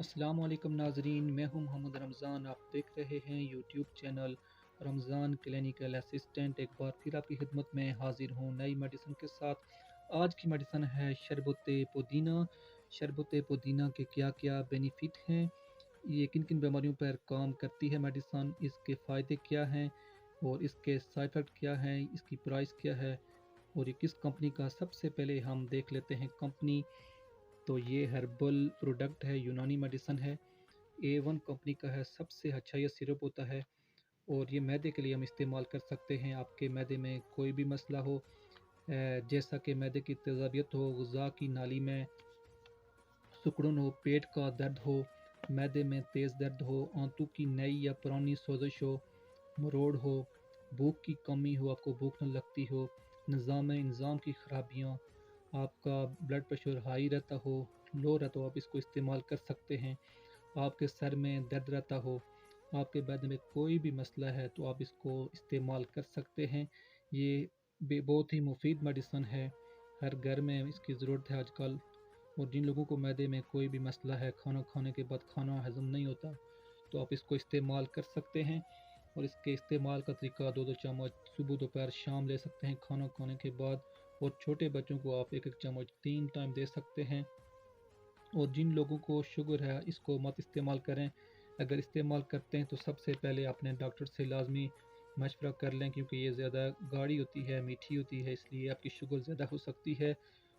अस्सलाम वालेकुम नाजरीन, मैं हूं मोहम्मद रमज़ान। आप देख रहे हैं YouTube channel Ramzan clinical assistant. एक बार फिर आपकी खिदमत में हाजिर हूं नई मेडिसिन के साथ। आज की मेडिसिन है शरबत पुदीना। शरबत पुदीना के क्या क्या बेनिफिट हैं, ये किन किन बीमारियों पर काम करती है मेडिसिन, इसके फ़ायदे क्या हैं और इसके साइड इफ़ेक्ट क्या हैं, इसकी प्राइस क्या है और ये किस कंपनी का। सबसे पहले हम देख लेते हैं कंपनी। तो ये हर्बल प्रोडक्ट है, यूनानी मेडिसिन है, A1 कंपनी का है। सबसे अच्छा ये सिरप होता है और ये मैदे के लिए हम इस्तेमाल कर सकते हैं। आपके मैदे में कोई भी मसला हो, जैसा कि मैदे की तेज़ाबियत हो, ग़िज़ा की नाली में सिकुड़न हो, पेट का दर्द हो, मैदे में तेज़ दर्द हो, आंतों की नई या पुरानी सोजिश हो, मरोड़ हो, भूख की कमी हो, आपको भूख न लगती हो, निज़ाम की ख़राबियाँ, आपका ब्लड प्रेशर हाई रहता हो, लो रहता हो, आप इसको इस्तेमाल कर सकते हैं। आपके सर में दर्द रहता हो, आपके बदन में कोई भी मसला है तो आप इसको इस्तेमाल कर सकते हैं। ये बहुत ही मुफीद मेडिसिन है, हर घर में इसकी ज़रूरत है आजकल। और जिन लोगों को मैदे में कोई भी मसला है, खाना खाने के बाद खाना हज़म नहीं होता, तो आप इसको इस्तेमाल कर सकते हैं। और इसके इस्तेमाल का तरीका, 2-2 चम्मच सुबह दोपहर शाम ले सकते हैं खाना खाने के बाद। और छोटे बच्चों को आप 1-1 चम्मच 3 टाइम दे सकते हैं। और जिन लोगों को शुगर है, इसको मत इस्तेमाल करें। अगर इस्तेमाल करते हैं तो सबसे पहले अपने डॉक्टर से लाजमी मशवरा कर लें, क्योंकि ये ज़्यादा गाढ़ी होती है, मीठी होती है, इसलिए आपकी शुगर ज़्यादा हो सकती है।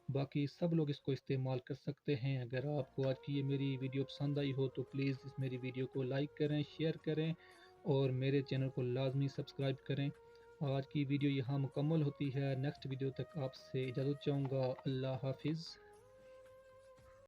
बाकी सब लोग इसको इस्तेमाल कर सकते हैं। अगर आपको आज की ये मेरी वीडियो पसंद आई हो तो प्लीज़ इस मेरी वीडियो को लाइक करें, शेयर करें और मेरे चैनल को लाजमी सब्सक्राइब करें। आज की वीडियो यहाँ मुकम्मल होती है। नेक्स्ट वीडियो तक आपसे इजाज़त चाहूँगा। अल्लाह हाफिज़।